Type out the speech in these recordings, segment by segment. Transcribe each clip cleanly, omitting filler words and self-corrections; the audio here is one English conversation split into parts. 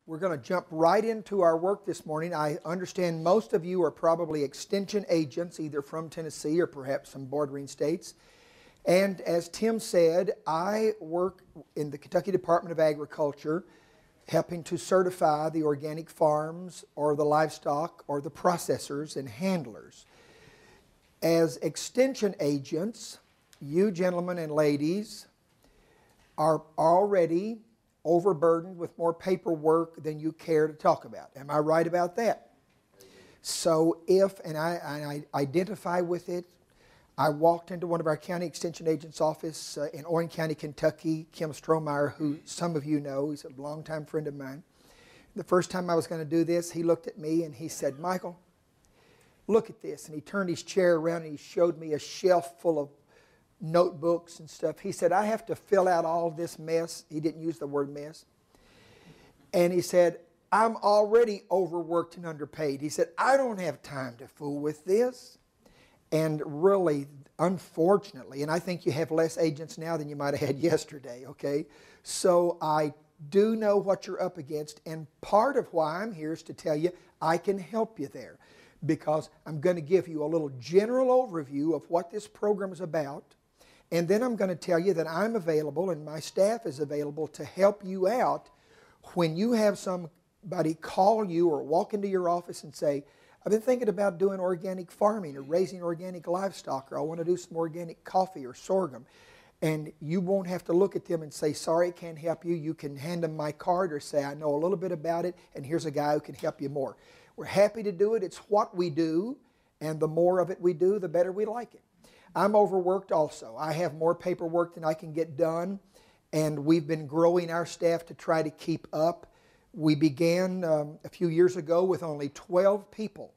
We're going to jump right into our work this morning. I understand most of you are probably extension agents, either from Tennessee or perhaps some bordering states. And as Tim said, I work in the Kentucky Department of Agriculture, helping to certify the organic farms or the livestock or the processors and handlers. As extension agents, you gentlemen and ladies are already overburdened with more paperwork than you care to talk about. Am I right about that? So and I identify with it. I walked into one of our county extension agents' office in Orange County, Kentucky, Kim Strohmeyer, who some of you know, he's a longtime friend of mine. The first time I was going to do this, he looked at me and he said, "Michael, look at this." And he turned his chair around and he showed me a shelf full of notebooks and stuff. He said, "I have to fill out all this mess." He didn't use the word mess. And he said, "I'm already overworked and underpaid." He said, "I don't have time to fool with this." And really, unfortunately, and I think you have less agents now than you might have had yesterday, okay? So I do know what you're up against, and part of why I'm here is to tell you I can help you there, because I'm going to give you a little general overview of what this program is about, and then I'm going to tell you that I'm available and my staff is available to help you out when you have somebody call you or walk into your office and say, "I've been thinking about doing organic farming or raising organic livestock, or I want to do some organic coffee or sorghum." And you won't have to look at them and say, "Sorry, I can't help you." You can hand them my card or say, "I know a little bit about it, and here's a guy who can help you more." We're happy to do it. It's what we do, and the more of it we do, the better we like it. I'm overworked also. I have more paperwork than I can get done, and we've been growing our staff to try to keep up. We began a few years ago with only 12 people,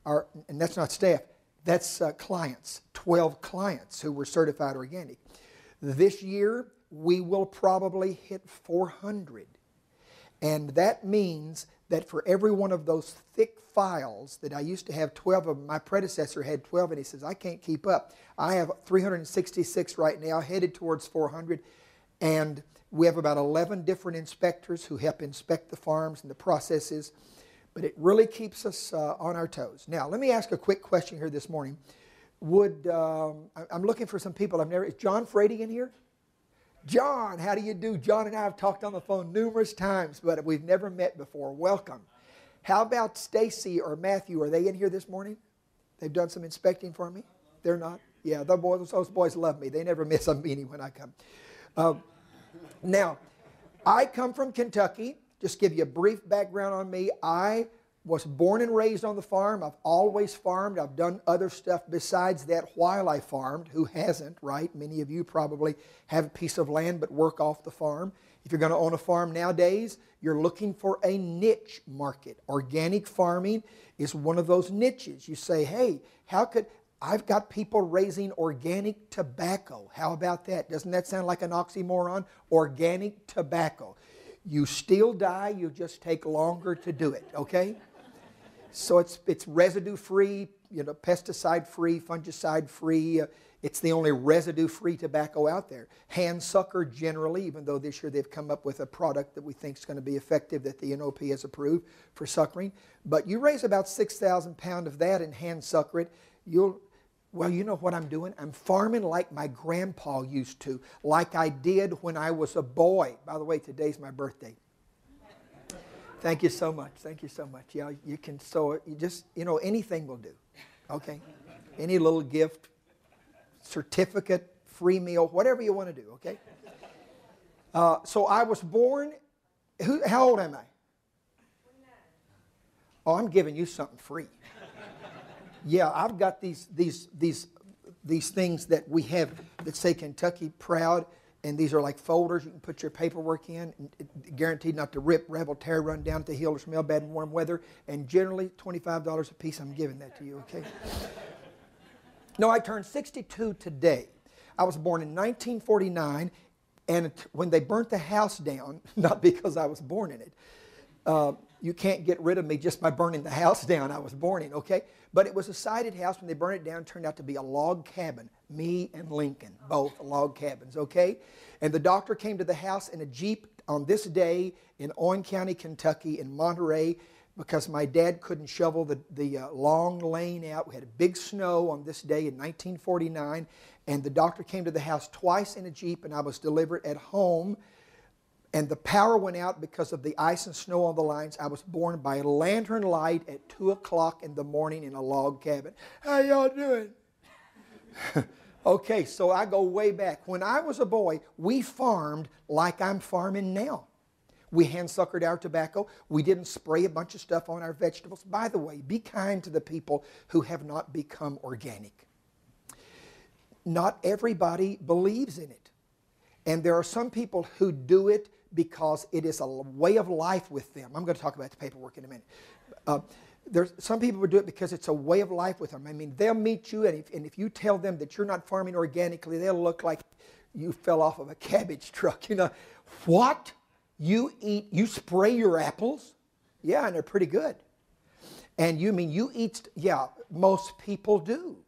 and that's not staff, that's clients, 12 clients who were certified organic. This year, we will probably hit 400. And that means that for every one of those thick files that I used to have 12 of them, my predecessor had 12, and he says, "I can't keep up." I have 366 right now, headed towards 400, and we have about 11 different inspectors who help inspect the farms and the processes, but it really keeps us on our toes. Now, let me ask a quick question here this morning. I'm looking for some people is John Frady in here? John, how do you do? John and I have talked on the phone numerous times, but we've never met before. Welcome. How about Stacy or Matthew? Are they in here this morning? They've done some inspecting for me? They're not? Yeah, those boys love me. They never miss a meeting when I come. Now, I come from Kentucky. Just give you a brief background on me. I was born and raised on the farm. I've always farmed. I've done other stuff besides that while I farmed. Who hasn't, right? Many of you probably have a piece of land but work off the farm. If you're going to own a farm nowadays, you're looking for a niche market. Organic farming is one of those niches. You say, "Hey, I've got people raising organic tobacco. How about that? Doesn't that sound like an oxymoron? Organic tobacco. You still die, you just take longer to do it, okay? So it's residue-free, pesticide-free, fungicide-free. It's the only residue-free tobacco out there. Hand sucker generally, even though this year they've come up with a product that we think is going to be effective that the NOP has approved for suckering. But you raise about 6,000 pounds of that and hand sucker it, well, you know what I'm doing? I'm farming like my grandpa used to, like I did when I was a boy. By the way, today's my birthday. Thank you so much. Thank you so much. Yeah, you can anything will do. Okay? Any little gift, certificate, free meal, whatever you want to do, okay? So I was born, how old am I? 29. Oh, I'm giving you something free. Yeah, I've got these things that we have that say Kentucky Proud, and these are like folders you can put your paperwork in, guaranteed not to rip, ravel, tear, run down at the hill, or smell bad in warm weather, and generally $25 a piece. I'm giving that to you, okay? No, I turned 62 today. I was born in 1949, and when they burnt the house down, not because I was born in it, you can't get rid of me just by burning the house down I was born in, okay? But it was a sided house. When they burned it down, it turned out to be a log cabin. Me and Lincoln, both log cabins, okay? And the doctor came to the house in a Jeep on this day in Owen County, Kentucky, in Monterey, because my dad couldn't shovel the long lane out. We had a big snow on this day in 1949, and the doctor came to the house twice in a Jeep, and I was delivered at home, and the power went out because of the ice and snow on the lines. I was born by a lantern light at 2 o'clock in the morning in a log cabin. How y'all doing? Okay, so I go way back. When I was a boy, we farmed like I'm farming now. We hand-suckered our tobacco. We didn't spray a bunch of stuff on our vegetables. By the way, be kind to the people who have not become organic. Not everybody believes in it. And there are some people who do it because it is a way of life with them. I'm going to talk about the paperwork in a minute. There's some people who do it because it's a way of life with them. I mean, they'll meet you, and if you tell them that you're not farming organically, they'll look like you fell off of a cabbage truck. You know, what? You spray your apples? Yeah, and they're pretty good. And you eat, yeah, most people do.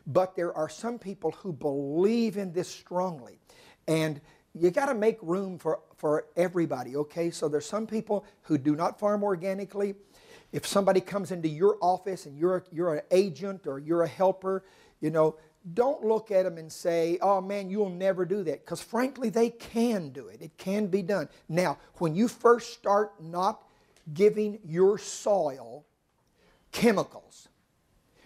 But there are some people who believe in this strongly. And you got to make room for everybody, okay? So there's some people who do not farm organically. If somebody comes into your office and you're an agent or you're a helper, you know, don't look at them and say, oh man, you'll never do that. Because frankly, they can do it. It can be done. Now, when you first start not giving your soil chemicals,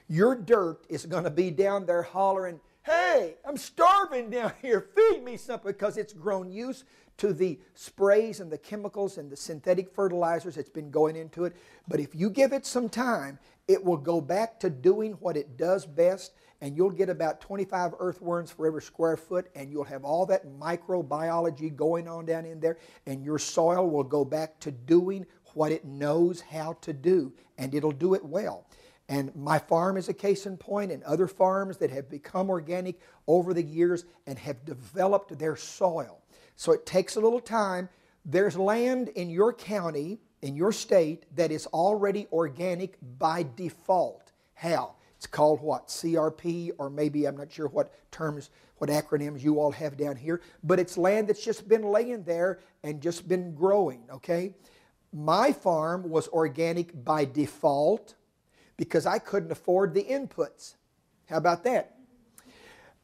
your dirt is going to be down there hollering, hey, I'm starving down here, feed me something, because it's grown used to the sprays and the chemicals and the synthetic fertilizers that's been going into it. But if you give it some time, it will go back to doing what it does best, and you'll get about 25 earthworms for every square foot, and you'll have all that microbiology going on down in there, and your soil will go back to doing what it knows how to do, and it'll do it well. And my farm is a case in point, and other farms that have become organic over the years and have developed their soil. So it takes a little time. There's land in your county, in your state, that is already organic by default. How? It's called what? CRP, or maybe I'm not sure what terms, what acronyms you all have down here. But it's land that's just been laying there and just been growing, okay? My farm was organic by default because I couldn't afford the inputs. How about that?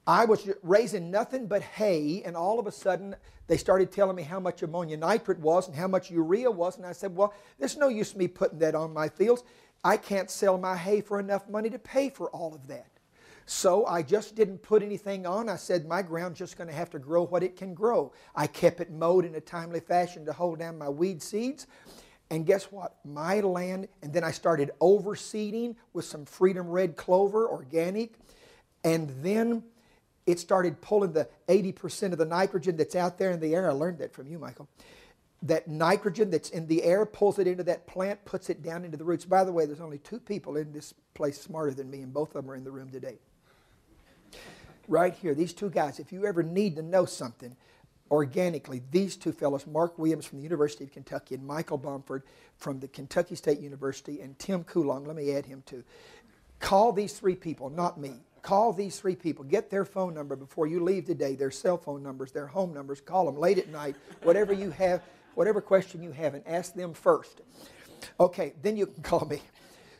I was raising nothing but hay, and all of a sudden they started telling me how much ammonia nitrate was and how much urea was, and I said, well, there's no use me putting that on my fields. I can't sell my hay for enough money to pay for all of that. So I just didn't put anything on. I said my ground's just going to have to grow what it can grow. I kept it mowed in a timely fashion to hold down my weed seeds. And guess what? My land, and then I started overseeding with some Freedom Red Clover, organic, and then it started pulling the 80% of the nitrogen that's out there in the air. I learned that from you, Michael. That nitrogen that's in the air pulls it into that plant, puts it down into the roots. By the way, there's only 2 people in this place smarter than me, and both of them are in the room today. Right here, these 2 guys, if you ever need to know something, organically, these 2 fellows, Mark Williams from the University of Kentucky and Michael Bomford from the Kentucky State University, and Tim Coulong, let me add him too. Call these 3 people, not me. Call these 3 people. Get their phone number before you leave today, their cell phone numbers, their home numbers. Call them late at night, whatever you have, whatever question you have, and ask them first. Okay, then you can call me.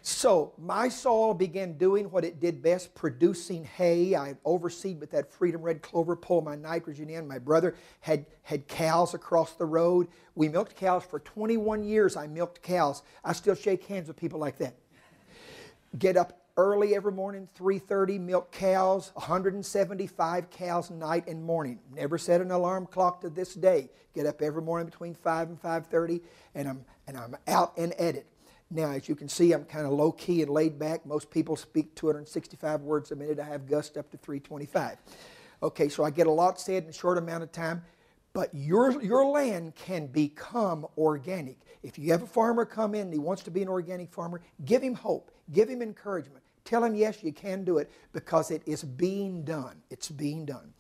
So my soil began doing what it did best, producing hay. I overseed with that Freedom Red Clover, pull my nitrogen in. My brother had cows across the road. We milked cows for 21 years. I milked cows. I still shake hands with people like that. Get up early every morning, 3:30, milk cows, 175 cows night and morning. Never set an alarm clock to this day. Get up every morning between 5 and 5:30, and I'm out and at it. Now, as you can see, I'm kind of low-key and laid back. Most people speak 265 words a minute. I have gust up to 325. Okay, so I get a lot said in a short amount of time. But your land can become organic. If you have a farmer come in and he wants to be an organic farmer, give him hope. Give him encouragement. Tell him, yes, you can do it, because it is being done. It's being done.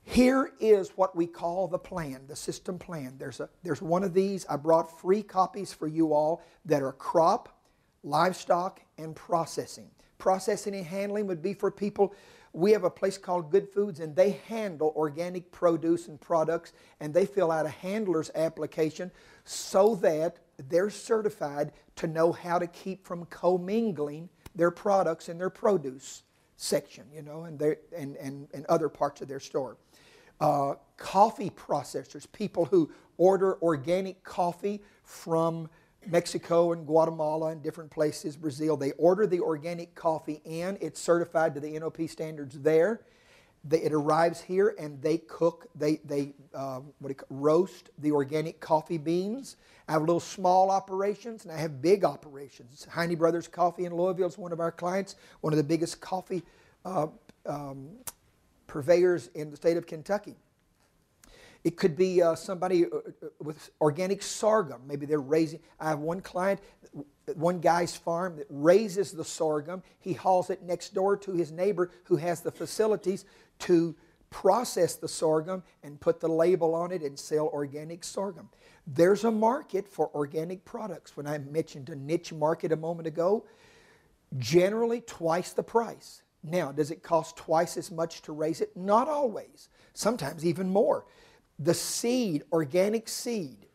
Here is what we call the plan, the system plan. There's one of these. I brought free copies for you all that are crop, livestock, and processing. Processing and handling would be for people We have a place called Good Foods, and they handle organic produce and products, and they fill out a handler's application so that they're certified to know how to keep from commingling their products in their produce section, you know, and other parts of their store. Coffee processors, people who order organic coffee from Mexico and Guatemala and different places, Brazil, they order the organic coffee in. It's certified to the NOP standards there. It arrives here and they cook, roast the organic coffee beans. I have little small operations and I have big operations. Heine Brothers Coffee in Louisville is one of our clients, one of the biggest coffee purveyors in the state of Kentucky. It could be somebody with organic sorghum. Maybe they're raising. I have one client, one guy's farm that raises the sorghum. He hauls it next door to his neighbor who has the facilities to process the sorghum and put the label on it and sell organic sorghum. There's a market for organic products. When I mentioned a niche market a moment ago, generally twice the price. Now, does it cost twice as much to raise it? Not always. Sometimes even more. The seed, organic seed,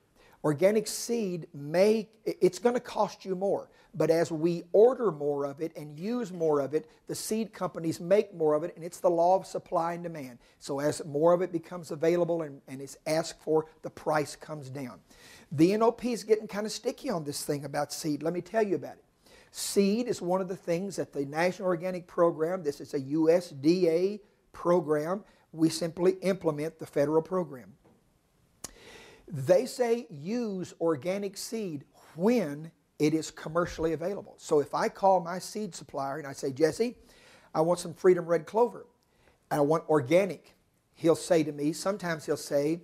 it's going to cost you more. But as we order more of it and use more of it, the seed companies make more of it, and it's the law of supply and demand. So as more of it becomes available and is asked for, the price comes down. The NOP is getting kind of sticky on this thing about seed. Let me tell you about it. Seed is one of the things that the National Organic Program, this is a USDA program, we simply implement the federal program. They say use organic seed when it is commercially available. So if I call my seed supplier and I say, Jesse, I want some Freedom Red Clover, and I want organic, he'll say to me, sometimes he'll say,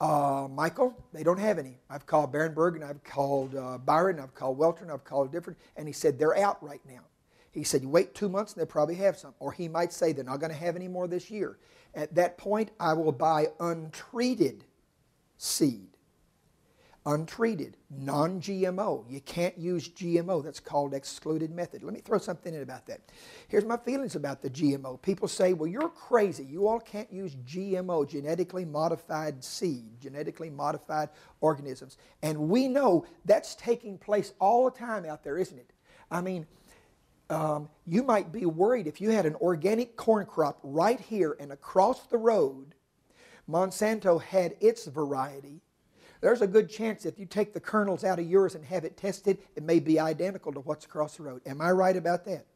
Michael, they don't have any. I've called Barenberg and I've called Byron, I've called Welter, and I've called different, and he said, they're out right now. He said, you wait 2 months and they'll probably have some. Or he might say, they're not going to have any more this year. At that point, I will buy untreated seed. Untreated, non-GMO. You can't use GMO. That's called excluded method. Let me throw something in about that. Here's my feelings about the GMO. People say, well, you're crazy. You all can't use GMO, genetically modified seed, genetically modified organisms. And we know that's taking place all the time out there, isn't it? I mean, you might be worried if you had an organic corn crop right here and across the road, Monsanto had its variety. There's a good chance if you take the kernels out of yours and have it tested, it may be identical to what's across the road. Am I right about that?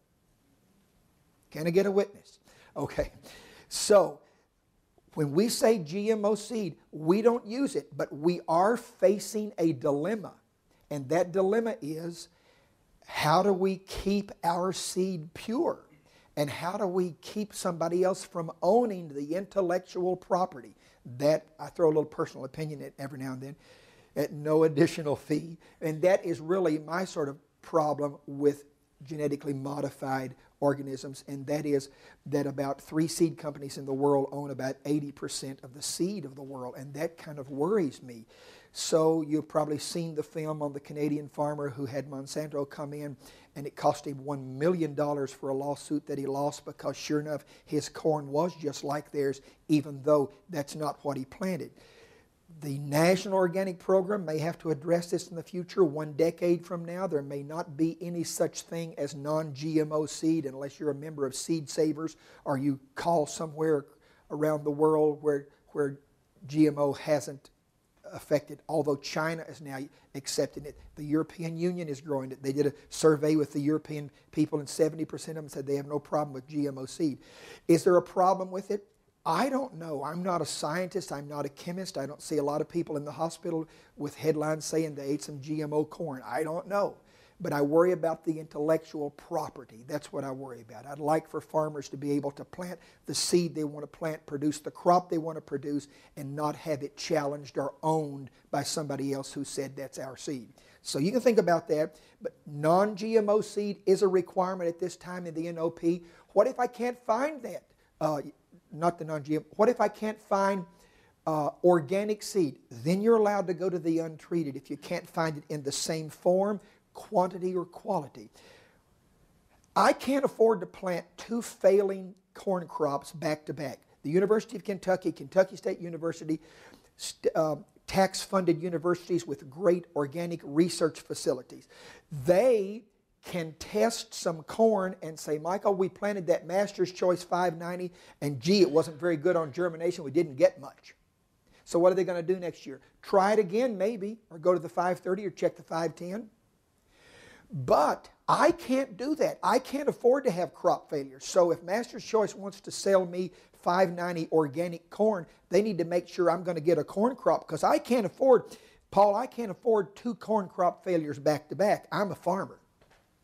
Can I get a witness? Okay. So, when we say GMO seed, we don't use it, but we are facing a dilemma. And that dilemma is, how do we keep our seed pure? And how do we keep somebody else from owning the intellectual property? That, I throw a little personal opinion in every now and then, at no additional fee. And that is really my sort of problem with genetically modified organisms, and that is that about 3 seed companies in the world own about 80% of the seed of the world, and that kind of worries me. So you've probably seen the film on the Canadian farmer who had Monsanto come in, and it cost him $1 million for a lawsuit that he lost because sure enough his corn was just like theirs, even though that's not what he planted. The National Organic Program may have to address this in the future. 1 decade from now, there may not be any such thing as non-GMO seed unless you're a member of Seed Savers or you call somewhere around the world where GMO hasn't affected, although China is now accepting it. The European Union is growing it. They did a survey with the European people, and 70% of them said they have no problem with GMO seed. Is there a problem with it? I don't know. I'm not a scientist. I'm not a chemist. I don't see a lot of people in the hospital with headlines saying they ate some GMO corn. I don't know. But I worry about the intellectual property. That's what I worry about. I'd like for farmers to be able to plant the seed they want to plant, produce the crop they want to produce, and not have it challenged or owned by somebody else who said that's our seed. So you can think about that. But non-GMO seed is a requirement at this time in the NOP. What if I can't find that? Not the non-GMO. What if I can't find organic seed? Then you're allowed to go to the untreated if you can't find it in the same form, quantity, or quality. I can't afford to plant 2 failing corn crops back to back. The University of Kentucky, Kentucky State University, tax-funded universities with great organic research facilities. They can test some corn and say, Michael, we planted that Master's Choice 590, and gee, it wasn't very good on germination. We didn't get much. So what are they going to do next year? Try it again, maybe, or go to the 530 or check the 510. But I can't do that. I can't afford to have crop failures. So if Master's Choice wants to sell me 590 organic corn, they need to make sure I'm going to get a corn crop, because I can't afford, Paul, I can't afford 2 corn crop failures back to back. I'm a farmer.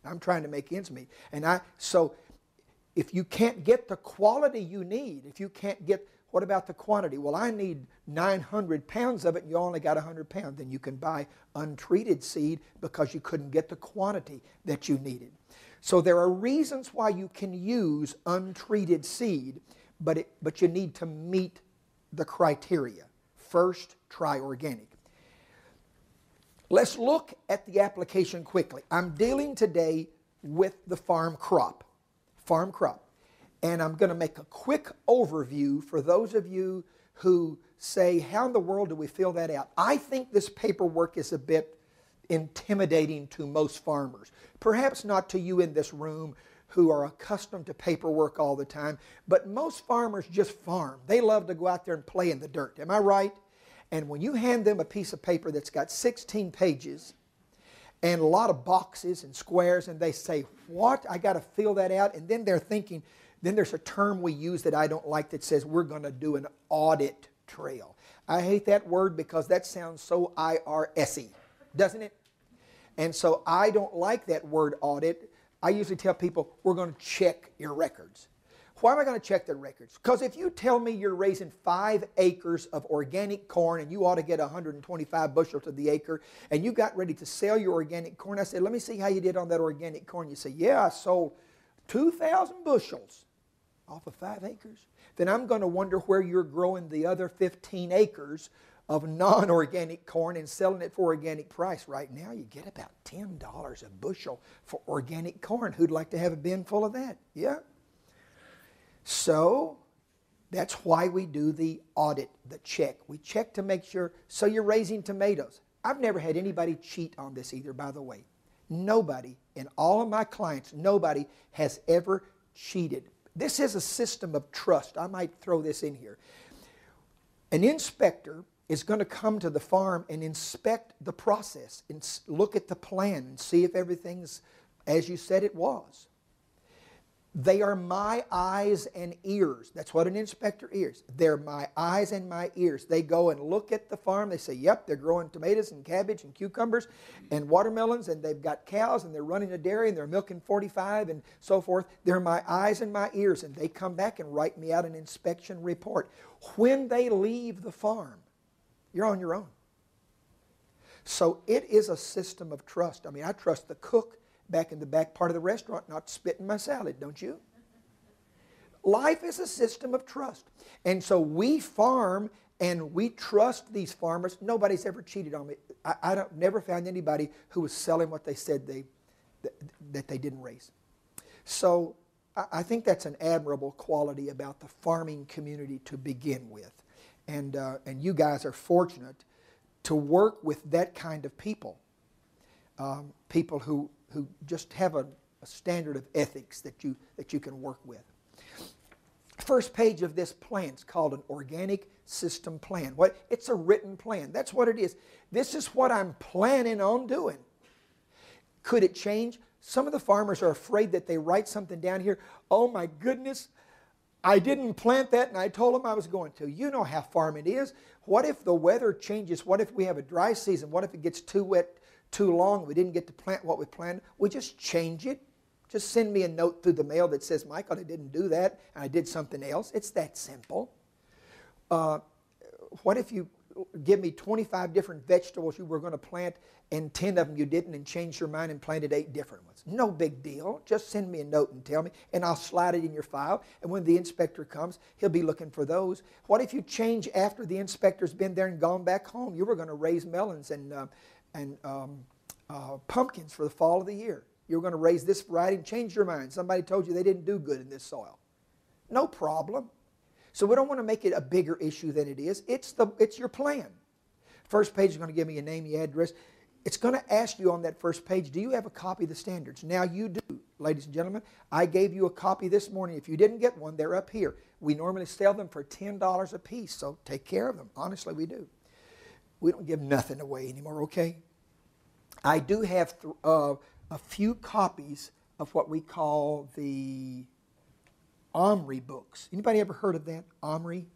I'm trying to make ends meet. So if you can't get the quality you need, if you can't get, what about the quantity? Well, I need 900 pounds of it, and you only got 100 pounds. Then you can buy untreated seed because you couldn't get the quantity that you needed. So there are reasons why you can use untreated seed, but you need to meet the criteria. First, try organic. Let's look at the application quickly. I'm dealing today with the farm crop. And I'm going to make a quick overview for those of you who say, how in the world do we fill that out? I think this paperwork is a bit intimidating to most farmers. Perhaps not to you in this room who are accustomed to paperwork all the time, but most farmers just farm. They love to go out there and play in the dirt. Am I right? And when you hand them a piece of paper that's got 16 pages and a lot of boxes and squares, and they say, what? I got to fill that out? And then they're thinking, then there's a term we use that I don't like that says we're going to do an audit trail. I hate that word because that sounds so IRS-y, doesn't it? And so I don't like that word audit. I usually tell people, we're going to check your records. Why am I going to check the records? Because if you tell me you're raising 5 acres of organic corn and you ought to get 125 bushels to the acre, and you got ready to sell your organic corn, I said, let me see how you did on that organic corn. You say, yeah, I sold 2,000 bushels off of 5 acres. Then I'm going to wonder where you're growing the other 15 acres of non-organic corn and selling it for organic price. Right now, you get about $10 a bushel for organic corn. Who'd like to have a bin full of that? Yeah. So that's why we do the audit, the check. We check to make sure. So you're raising tomatoes. I've never had anybody cheat on this either, by the way. Nobody, in all of my clients, nobody has ever cheated. This is a system of trust. I might throw this in here. An inspector is going to come to the farm and inspect the process and look at the plan and see if everything's as you said it was. They are my eyes and ears. That's what an inspector is. They're my eyes and my ears. They go and look at the farm. They say, yep, they're growing tomatoes and cabbage and cucumbers and watermelons, and they've got cows, and they're running a dairy, and they're milking 45 and so forth. They're my eyes and my ears, and they come back and write me out an inspection report. When they leave the farm, you're on your own. So it is a system of trust. I mean, I trust the cook back in the back part of the restaurant not to spit in my salad, don't you? Life is a system of trust. And so we farm and we trust these farmers. Nobody's ever cheated on me. I never found anybody who was selling what they said that they didn't raise. So I think that's an admirable quality about the farming community to begin with. And you guys are fortunate to work with that kind of people. People who just have a standard of ethics that you can work with. First page of this plan is called an organic system plan. It's a written plan. That's what it is. This is what I'm planning on doing. Could it change? Some of the farmers are afraid that they write something down here. Oh my goodness, I didn't plant that and I told them I was going to. You know how farming is. What if the weather changes? What if we have a dry season? What if it gets too wet, too long, we didn't get to plant what we planned? We just change it. Just send me a note through the mail that says, Michael, I didn't do that, and I did something else. It's that simple. What if you give me 25 different vegetables you were going to plant, and 10 of them you didn't, and changed your mind and planted 8 different ones? No big deal. Just send me a note and tell me, and I'll slide it in your file, and when the inspector comes, he'll be looking for those. What if you change after the inspector's been there and gone back home? You were going to raise melons and pumpkins for the fall of the year. You were going to raise this variety and change your mind. Somebody told you they didn't do good in this soil. No problem. So we don't want to make it a bigger issue than it is. It's your plan. First page is going to give me your name, your address. It's going to ask you on that first page, do you have a copy of the standards? Now you do, ladies and gentlemen. I gave you a copy this morning. If you didn't get one, they're up here. We normally sell them for $10 a piece, so take care of them. Honestly, we do. We don't give nothing away anymore, okay? I do have a few copies of what we call the OMRI books. Anybody ever heard of that? OMRI?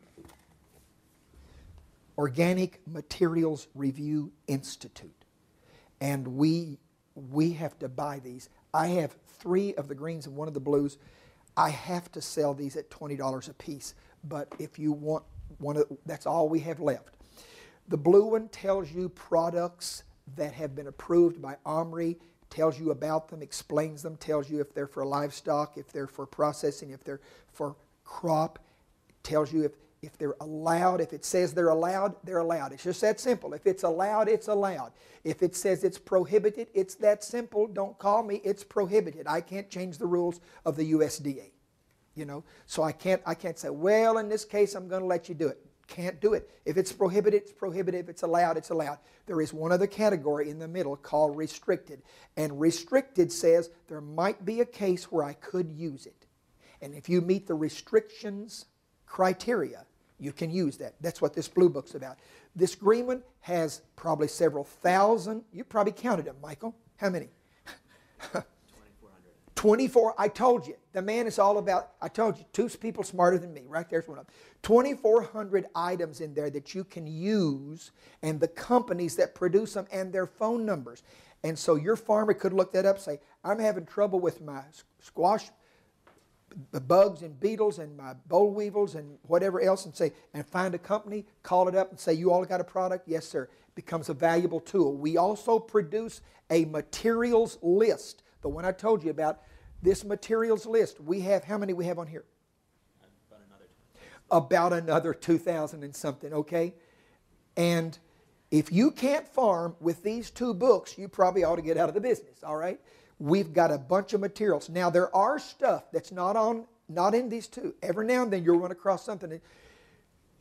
Organic Materials Review Institute. And we have to buy these. I have 3 of the greens and 1 of the blues. I have to sell these at $20 a piece. But if you want one, that's all we have left. The blue one tells you products that have been approved by OMRI, tells you about them, explains them, tells you if they're for livestock, if they're for processing, if they're for crop, tells you if they're allowed. If it says they're allowed, they're allowed. It's just that simple. If it's allowed, it's allowed. If it says it's prohibited, it's that simple. Don't call me. It's prohibited. I can't change the rules of the USDA. You know, so I can't say, well, in this case, I'm going to let you do it. Can't do it. If it's prohibited, it's prohibited. If it's allowed, it's allowed. There is one other category in the middle called restricted. And restricted says there might be a case where I could use it. And if you meet the restrictions criteria, you can use that. That's what this blue book's about. This green one has probably several thousand. You probably counted them, Michael. How many? 24. I told you. The man is all about, I told you, 2 people smarter than me. Right there's one of them. 2,400 items in there that you can use, and the companies that produce them and their phone numbers. And so your farmer could look that up and say, I'm having trouble with my squash, the bugs and beetles and my boll weevils and whatever else, and find a company, call it up and say, you all got a product? Yes, sir. It becomes a valuable tool. We also produce a materials list. The one I told you about, this materials list. We have, how many we have on here? About another 2,000 and something, okay? And if you can't farm with these 2 books, you probably ought to get out of the business, all right? We've got a bunch of materials. Now, there are stuff that's not in these 2. Every now and then you'll run across something.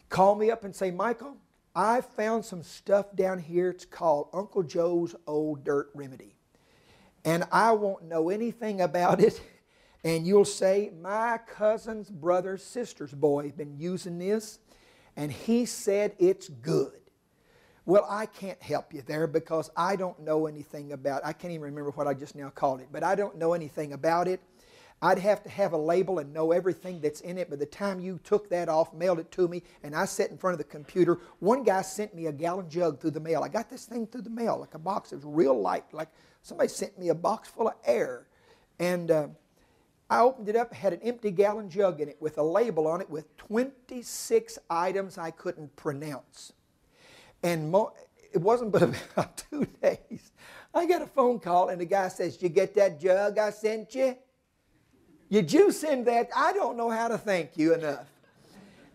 Call me up and say, Michael, I found some stuff down here. It's called Uncle Joe's Old Dirt Remedy. And I won't know anything about it. And you'll say, my cousin's brother's sister's boy has been using this, and he said it's good. Well, I can't help you there because I don't know anything about it. I can't even remember what I just now called it, but I don't know anything about it. I'd have to have a label and know everything that's in it. By the time you took that off, mailed it to me, and I sat in front of the computer, one guy sent me a gallon jug through the mail. I got this thing through the mail, like a box. It was real light, like somebody sent me a box full of air. And I opened it up, had an empty gallon jug in it with a label on it with 26 items I couldn't pronounce. And it wasn't but about 2 days. I got a phone call, and the guy says, did you get that jug I sent you? Did you send that? I don't know how to thank you enough.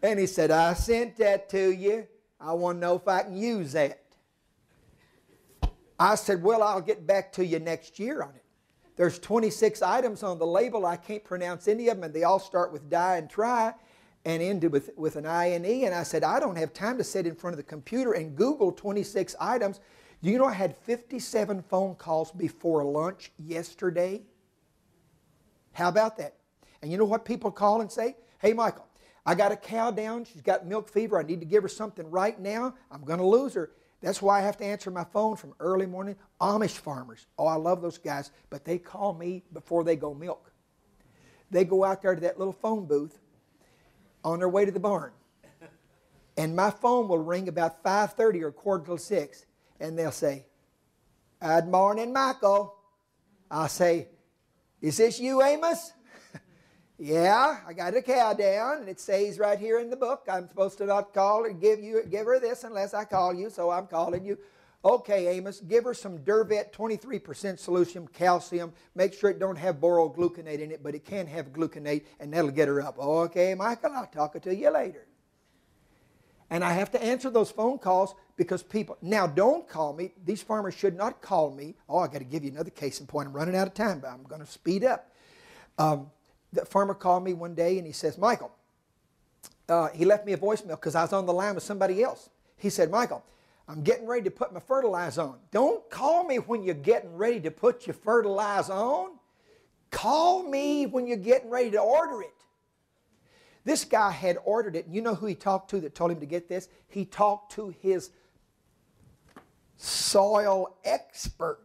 And he said, I sent that to you. I want to know if I can use that. I said, well, I'll get back to you next year on it. There's 26 items on the label. I can't pronounce any of them, and they all start with die and try and end with an I-N-E. And I said, I don't have time to sit in front of the computer and Google 26 items. You know, I had 57 phone calls before lunch yesterday. How about that? And you know what people call and say? Hey, Michael, I got a cow down. She's got milk fever. I need to give her something right now. I'm going to lose her. That's why I have to answer my phone from early morning. Amish farmers. Oh, I love those guys. But they call me before they go milk. They go out there to that little phone booth on their way to the barn. And my phone will ring about 5:30 or 5:45. And they'll say, good morning, Michael. I'll say, is this you, Amos? Yeah, I got a cow down, and it says right here in the book, I'm supposed to not call or give her this unless I call you, so I'm calling you. Okay, Amos, give her some Dervet 23% solution, calcium. Make sure it don't have borogluconate in it, but it can have gluconate, and that'll get her up. Okay, Michael, I'll talk to you later. And I have to answer those phone calls because people, now don't call me. These farmers should not call me. Oh, I got to give you another case in point. I'm running out of time, but I'm going to speed up. the farmer called me one day and he says, Michael, he left me a voicemail because I was on the line with somebody else. He said, Michael, I'm getting ready to put my fertilizer on. Don't call me when you're getting ready to put your fertilizer on. Call me when you're getting ready to order it. This guy had ordered it. You know who he talked to that told him to get this? He talked to his soil expert.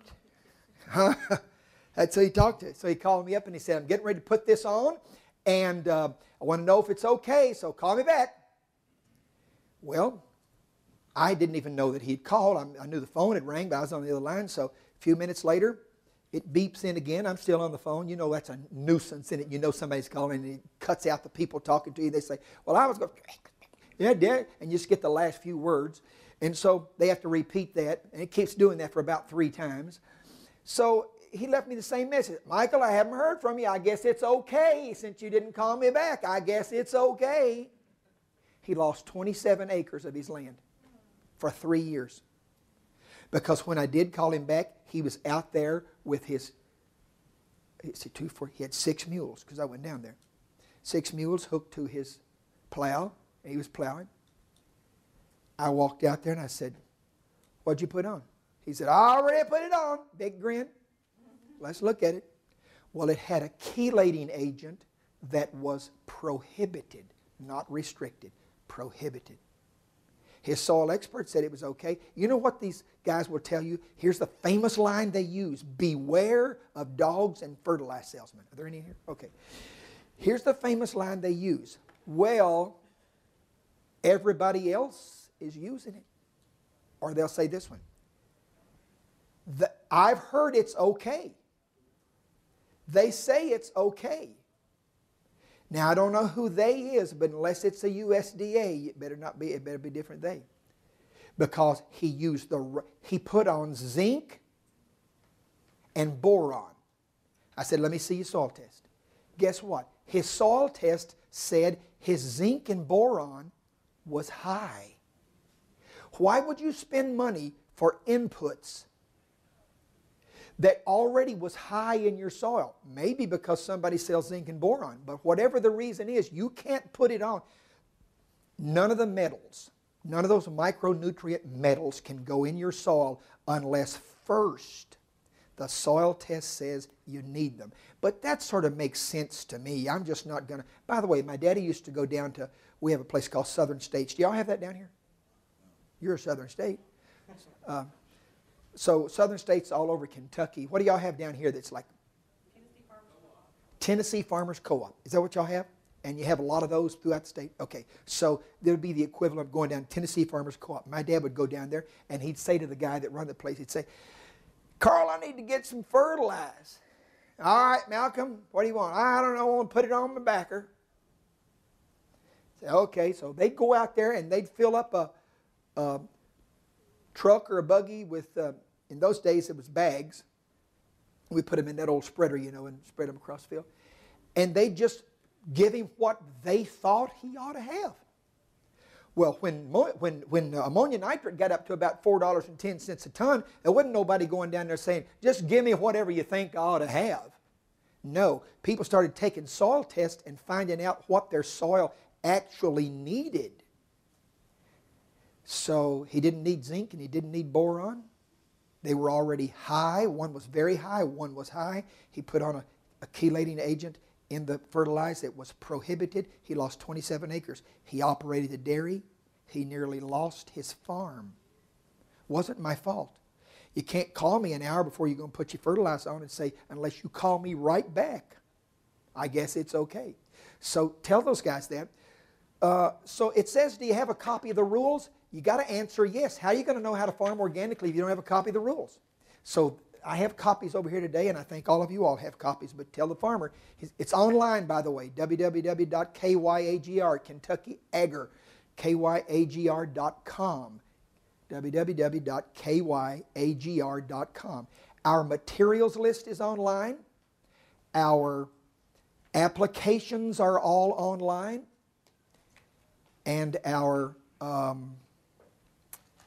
That's who he talked to. So he called me up and he said, I'm getting ready to put this on, and I want to know if it's okay, so call me back. Well, I didn't even know that he'd called. I knew the phone had rang, but I was on the other line. So a few minutes later, it beeps in again. I'm still on the phone. You know that's a nuisance in it. You know somebody's calling and it cuts out the people talking to you. They say, well, I was going, yeah, Dad, and you just get the last few words. And so they have to repeat that, and it keeps doing that for about 3 times. So he left me the same message. Michael, I haven't heard from you. I guess it's okay since you didn't call me back. I guess it's okay. He lost 27 acres of his land for 3 years. Because when I did call him back, he was out there with his, he had 6 mules, because I went down there. 6 mules hooked to his plow, and he was plowing. I walked out there and I said, what'd you put on? He said, I already put it on. Big grin. Let's look at it. Well, it had a chelating agent that was prohibited, not restricted, prohibited. His soil expert said it was okay. You know what these guys will tell you? Here's the famous line they use. Beware of dogs and fertilizer salesmen. Are there any here? Okay. Here's the famous line they use. Well, everybody else is using it. Or they'll say this one. I've heard it's okay. They say it's okay. Now, I don't know who they is, but unless it's a USDA, it better not be, it better be different they. Because he put on zinc and boron. I said, let me see your soil test. Guess what? His soil test said his zinc and boron was high. Why would you spend money for inputs that already was high in your soil? Maybe because somebody sells zinc and boron, but whatever the reason is, you can't put it on. None of the metals, none of those micronutrient metals can go in your soil unless first the soil test says you need them. But that sort of makes sense to me. I'm just not going to. By the way, my daddy used to go down to, we have a place called Southern States. Do y'all have that down here? You're a Southern State. So Southern States all over Kentucky. What do y'all have down here that's like? Tennessee Farmers Co-op. Is that what y'all have? And you have a lot of those throughout the state? Okay. So there would be the equivalent of going down Tennessee Farmers Co-op. My dad would go down there and he'd say to the guy that run the place, he'd say, Carl, I need to get some fertilizer. All right, Malcolm, what do you want? I don't know, I want to put it on my backer. Say, okay, so they'd go out there and they'd fill up a truck or a buggy with, in those days it was bags. We put them in that old spreader, you know, and spread them across the field. And they just give him what they thought he ought to have. Well, when ammonia nitrate got up to about $4.10 a ton, there wasn't nobody going down there saying, just give me whatever you think I ought to have. No, people started taking soil tests and finding out what their soil actually needed. So he didn't need zinc and he didn't need boron. They were already high. One was very high, one was high. He put on a chelating agent in the fertilizer that was prohibited. He lost 27 acres. He operated a dairy. He nearly lost his farm. Wasn't my fault. You can't call me an hour before you're going to put your fertilizer on and say, unless you call me right back, I guess it's okay. So tell those guys that. So it says, do you have a copy of the rules? You got to answer yes. How are you going to know how to farm organically if you don't have a copy of the rules? So I have copies over here today, and I think all of you all have copies, but tell the farmer. It's online, by the way, www.kygr, Kentucky Agger, kygr.com, www.kygr.com. Our materials list is online. Our applications are all online. And our,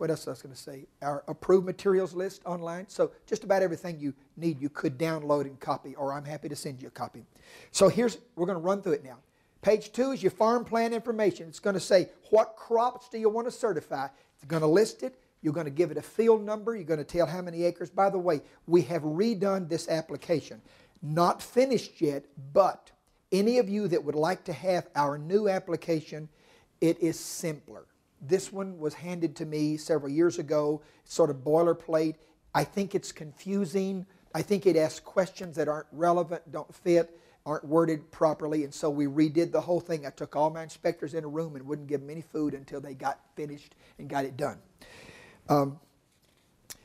what else I was going to say? Our approved materials list online. So just about everything you need you could download and copy, or I'm happy to send you a copy. So we're going to run through it now. Page 2 is your farm plan information. It's going to say, what crops do you want to certify? It's going to list it. You're going to give it a field number. You're going to tell how many acres. By the way, we have redone this application. Not finished yet, but any of you that would like to have our new application, it is simpler. This one was handed to me several years ago. It's sort of boilerplate. I think it's confusing. I think it asks questions that aren't relevant, don't fit, aren't worded properly, and so we redid the whole thing. I took all my inspectors in a room and wouldn't give them any food until they got finished and got it done.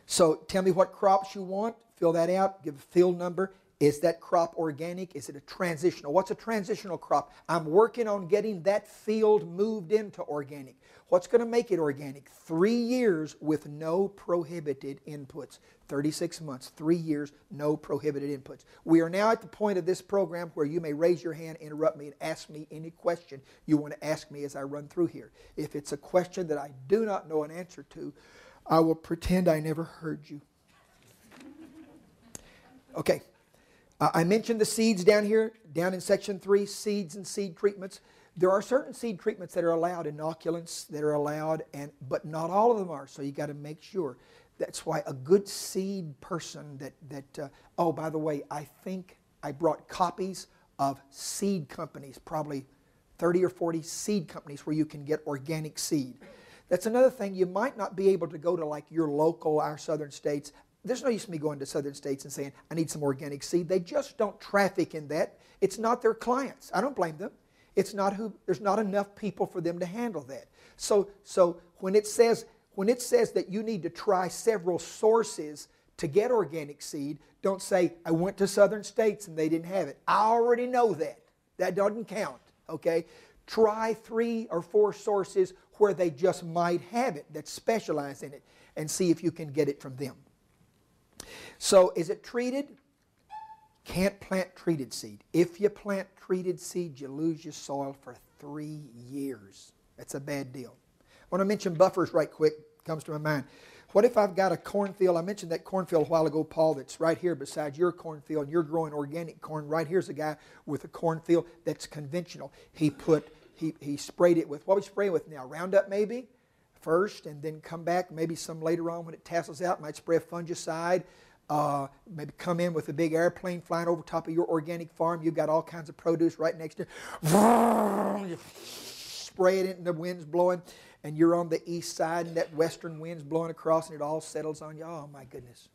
So tell me what crops you want. Fill that out. Give a field number. Is that crop organic? Is it a transitional? What's a transitional crop? I'm working on getting that field moved into organic. What's going to make it organic? 3 years with no prohibited inputs. 36 months, 3 years, no prohibited inputs. We are now at the point of this program where you may raise your hand, interrupt me, and ask me any question you want to ask me as I run through here. If it's a question that I do not know an answer to, I will pretend I never heard you. Okay. I mentioned the seeds down here, down in section 3, seeds and seed treatments. There are certain seed treatments that are allowed, inoculants that are allowed, but not all of them are, so you got to make sure. That's why a good seed person oh, by the way, I think I brought copies of seed companies, probably 30 or 40 seed companies where you can get organic seed. That's another thing. You might not be able to go to like your local, our southern states. There's no use in me going to southern states and saying, I need some organic seed. They just don't traffic in that. It's not their clients. I don't blame them. There's not enough people for them to handle that. So when it says that you need to try several sources to get organic seed, don't say, I went to southern states and they didn't have it. I already know that. That doesn't count, okay? Try 3 or 4 sources where they just might have it, that specialize in it, and see if you can get it from them. So is it treated? Can't plant treated seed. If you plant treated seed, you lose your soil for 3 years. That's a bad deal. I want to mention buffers right quick. Comes to my mind. What if I've got a cornfield? I mentioned that cornfield a while ago, Paul, that's right here beside your cornfield. You're growing organic corn. Right here's a guy with a cornfield that's conventional. He sprayed it with, what we spray it with now? Roundup maybe? First, and then come back maybe some later on when it tassels out. Might spray a fungicide. Maybe come in with a big airplane flying over top of your organic farm. You've got all kinds of produce right next to you. You spray it in, the wind's blowing, and you're on the east side, and that western wind's blowing across, and it all settles on you. Oh, my goodness.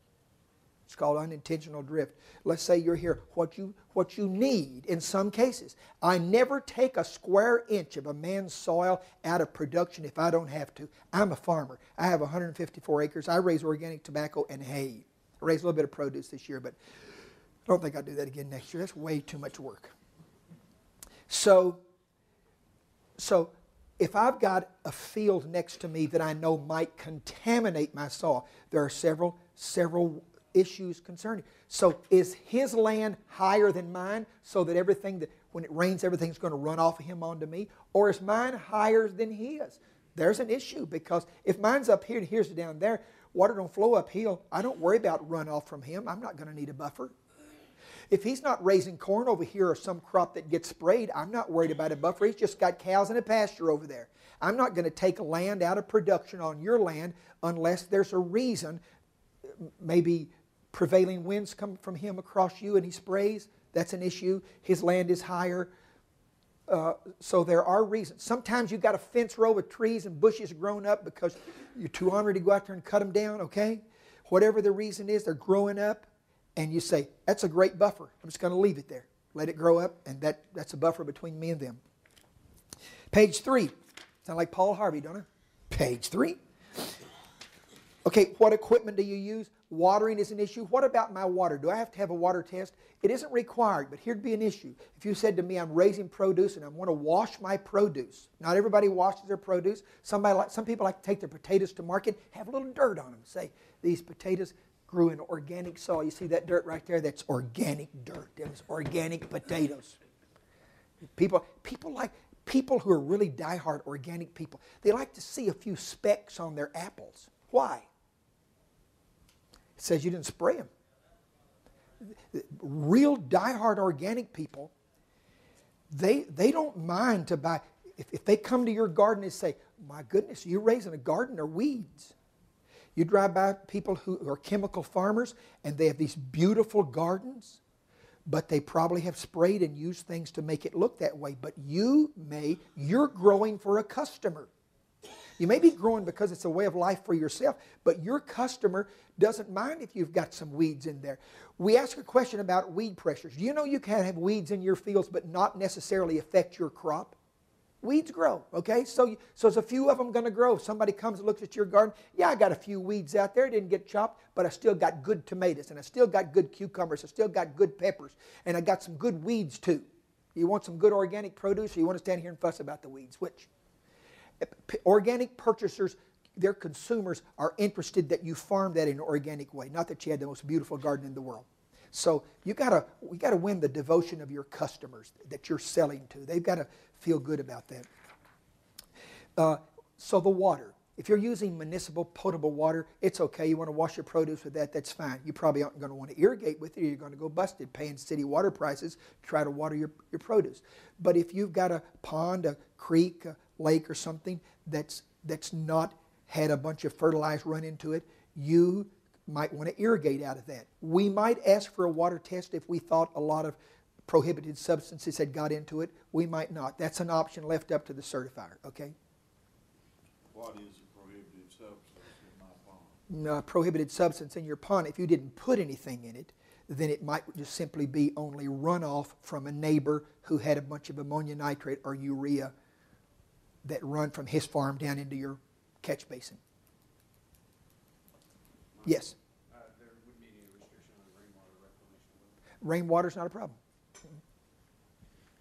It's called unintentional drift. Let's say you're here. What you need in some cases. I never take a square inch of a man's soil out of production if I don't have to. I'm a farmer. I have 154 acres. I raise organic tobacco and hay. I raised a little bit of produce this year, but I don't think I'll do that again next year. That's way too much work. So if I've got a field next to me that I know might contaminate my soil, there are several issues concerning. So is his land higher than mine so that when it rains, everything's going to run off of him onto me? Or is mine higher than his? There's an issue, because if mine's up here and his is down there, water don't flow uphill. I don't worry about runoff from him. I'm not going to need a buffer. If he's not raising corn over here or some crop that gets sprayed, I'm not worried about a buffer. He's just got cows in a pasture over there. I'm not going to take land out of production on your land unless there's a reason. Maybe prevailing winds come from him across you and he sprays. That's an issue. His land is higher. So there are reasons. Sometimes you've got a fence row of trees and bushes grown up because you're too ornery to go out there and cut them down, okay? Whatever the reason is, they're growing up, and you say, that's a great buffer. I'm just going to leave it there. Let it grow up, and that's a buffer between me and them. Page 3. Sound like Paul Harvey, don't I? Page 3. Okay, what equipment do you use? Watering is an issue. What about my water? Do I have to have a water test? It isn't required, but here'd be an issue. If you said to me, I'm raising produce and I want to wash my produce. Not everybody washes their produce. Some people like to take their potatoes to market, have a little dirt on them. Say, these potatoes grew in organic soil. You see that dirt right there? That's organic dirt. Those organic potatoes. People who are really diehard organic people, they like to see a few specks on their apples. Why? It says you didn't spray them. Real diehard organic people, they don't mind to buy. If they come to your garden and say, my goodness, you're raising a garden or weeds. You drive by people who are chemical farmers and they have these beautiful gardens, but they probably have sprayed and used things to make it look that way. But you're growing for a customer. You may be growing because it's a way of life for yourself, but your customer doesn't mind if you've got some weeds in there. We ask a question about weed pressures. Do you know you can have weeds in your fields but not necessarily affect your crop? Weeds grow, okay? So there's a few of them going to grow. If somebody comes and looks at your garden, yeah, I got a few weeds out there. Didn't get chopped, but I still got good tomatoes, and I still got good cucumbers. I still got good peppers, and I got some good weeds too. You want some good organic produce, or you want to stand here and fuss about the weeds? Which? Organic purchasers, their consumers are interested that you farm that in an organic way, not that you had the most beautiful garden in the world. So we got to win the devotion of your customers that you're selling to. They've got to feel good about that. So the water. If you're using municipal potable water, it's okay. You want to wash your produce with that, that's fine. You probably aren't going to want to irrigate with it. You're going to go busted paying city water prices to try to water your produce. But if you've got a pond, a creek, a lake or something that's not had a bunch of fertilizer run into it, you might want to irrigate out of that. We might ask for a water test if we thought a lot of prohibited substances had got into it. We might not. That's an option left up to the certifier, okay? What is a prohibited substance in my pond? A prohibited substance in your pond, if you didn't put anything in it, then it might just simply be only runoff from a neighbor who had a bunch of ammonia nitrate or urea that run from his farm down into your catch basin. Yes? There wouldn't be any restriction on rainwater reclamation. Rainwater's not a problem.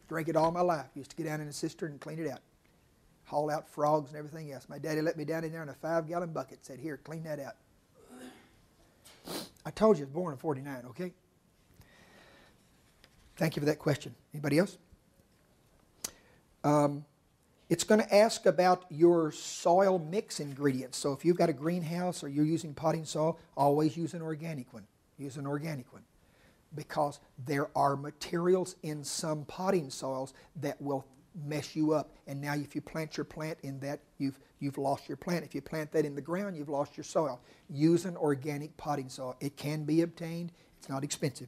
Drank it all my life. Used to get down in a cistern and clean it out. Haul out frogs and everything else. My daddy let me down in there in a 5-gallon bucket. Said, here, clean that out. I told you I was born in 49, okay? Thank you for that question. Anybody else? It's going to ask about your soil mix ingredients. So if you've got a greenhouse or you're using potting soil, always use an organic one. Use an organic one. Because there are materials in some potting soils that will mess you up. And now if you plant your plant in that, you've lost your plant. If you plant that in the ground, you've lost your soil. Use an organic potting soil. It can be obtained. It's not expensive.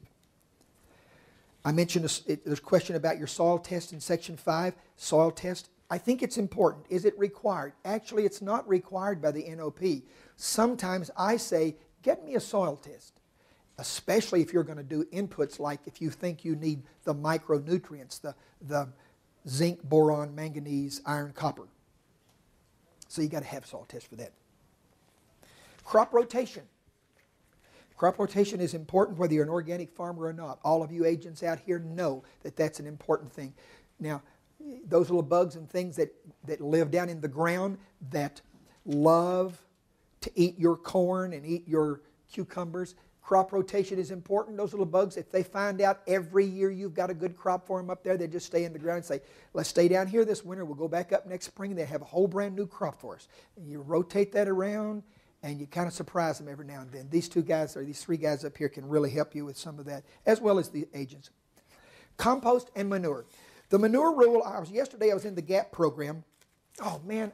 I mentioned there's a question about your soil test in Section 5. Soil test. I think it's important. Is it required? Actually, it's not required by the NOP. Sometimes I say, get me a soil test, especially if you're going to do inputs like if you think you need the micronutrients, the zinc, boron, manganese, iron, copper. So you got to have a soil test for that. Crop rotation. Crop rotation is important whether you're an organic farmer or not. All of you agents out here know that that's an important thing. Now, those little bugs and things that live down in the ground that love to eat your corn and eat your cucumbers, crop rotation is important. Those little bugs, if they find out every year you've got a good crop for them up there, they just stay in the ground and say, let's stay down here this winter, we'll go back up next spring, and they have a whole brand new crop for us. And you rotate that around, and you kind of surprise them every now and then. These 2 guys, or these 3 guys up here can really help you with some of that, as well as the agents. Compost and manure. The manure rule, yesterday I was in the GAP program. Oh man,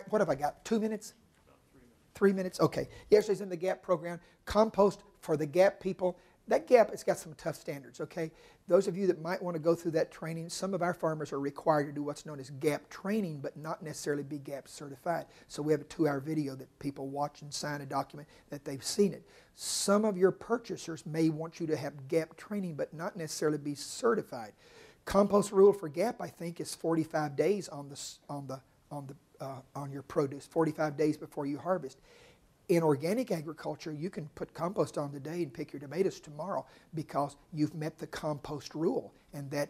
what have I got, 2 minutes? About 3 minutes. 3 minutes, okay. Yesterday's in the GAP program. Compost for the GAP people. That GAP, it's got some tough standards, okay? Those of you that might want to go through that training, some of our farmers are required to do what's known as GAP training, but not necessarily be GAP certified. So we have a 2-hour video that people watch and sign a document that they've seen it. Some of your purchasers may want you to have GAP training, but not necessarily be certified. Compost rule for GAP, I think, is 45 days on your produce, 45 days before you harvest. In organic agriculture, you can put compost on today and pick your tomatoes tomorrow because you've met the compost rule, and that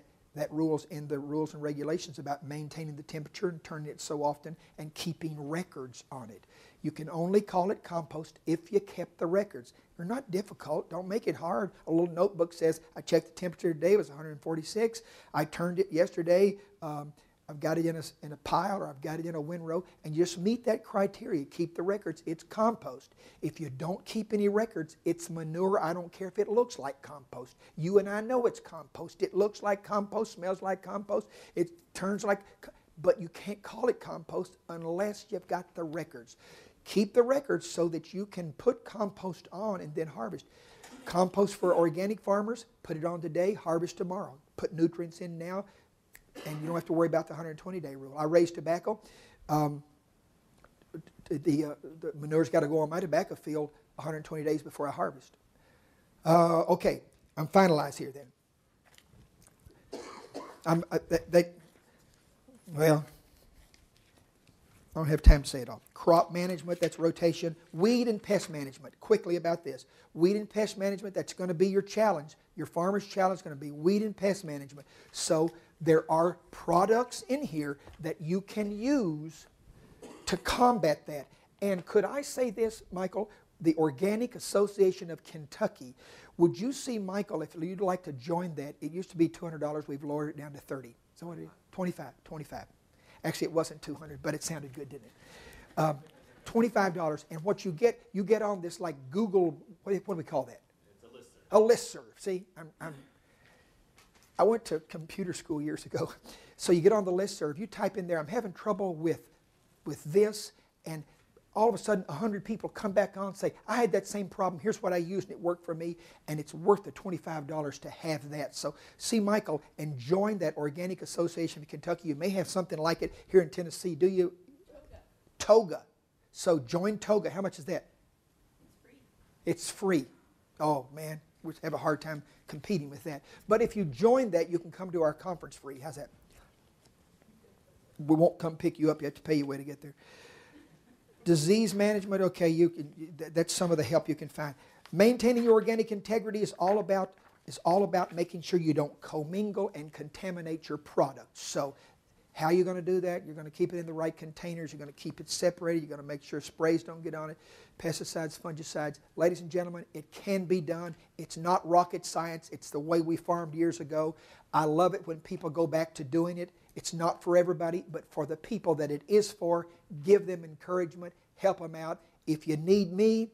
rule's in the rules and regulations about maintaining the temperature and turning it so often and keeping records on it. You can only call it compost if you kept the records. They're not difficult. Don't make it hard. A little notebook says, I checked the temperature today, it was 146. I turned it yesterday. I've got it in a pile, or I've got it in a windrow, and just meet that criteria. Keep the records. It's compost. If you don't keep any records, it's manure. I don't care if it looks like compost. You and I know it's compost. It looks like compost, smells like compost. It turns like, but you can't call it compost unless you've got the records. Keep the records so that you can put compost on and then harvest. Compost for organic farmers, put it on today, harvest tomorrow. Put nutrients in now, and you don't have to worry about the 120-day rule. I raise tobacco. The manure's got to go on my tobacco field 120 days before I harvest. Okay, I'm finalized here then. Well, I don't have time to say it all. Crop management, that's rotation. Weed and pest management. Quickly about this. Weed and pest management, that's going to be your challenge. Your farmer's challenge is going to be weed and pest management. So there are products in here that you can use to combat that. And could I say this, Michael? The Organic Association of Kentucky. Would you see, Michael, if you'd like to join that, it used to be $200. We've lowered it down to $30. So what is it? 25. Actually, it wasn't 200, but it sounded good, didn't it? $25, and what you get on this like Google, what do we call that? It's a listserv. A listserv. See, I went to computer school years ago, so you get on the listserv. You type in there, I'm having trouble with this, and all of a sudden 100 people come back on and say, I had that same problem, here's what I used and it worked for me, and it's worth the $25 to have that. So see Michael and join that Organic Association of Kentucky. You may have something like it here in Tennessee. Do you? Toga. So join Toga. How much is that? It's free. It's free. Oh man, we have a hard time competing with that. But if you join that, you can come to our conference free. How's that? We won't come pick you up. You have to pay your way to get there. Disease management, okay, that's some of the help you can find. Maintaining your organic integrity is all about making sure you don't commingle and contaminate your products. So how are you going to do that? You're going to keep it in the right containers. You're going to keep it separated. You're going to make sure sprays don't get on it. Pesticides, fungicides. Ladies and gentlemen, it can be done. It's not rocket science. It's the way we farmed years ago. I love it when people go back to doing it. It's not for everybody, but for the people that it is for, give them encouragement, help them out. If you need me,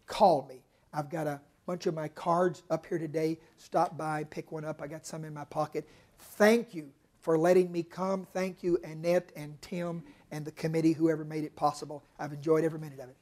call me. I've got a bunch of my cards up here today. Stop by, pick one up. I got some in my pocket. Thank you for letting me come. Thank you, Annette and Tim and the committee, whoever made it possible. I've enjoyed every minute of it.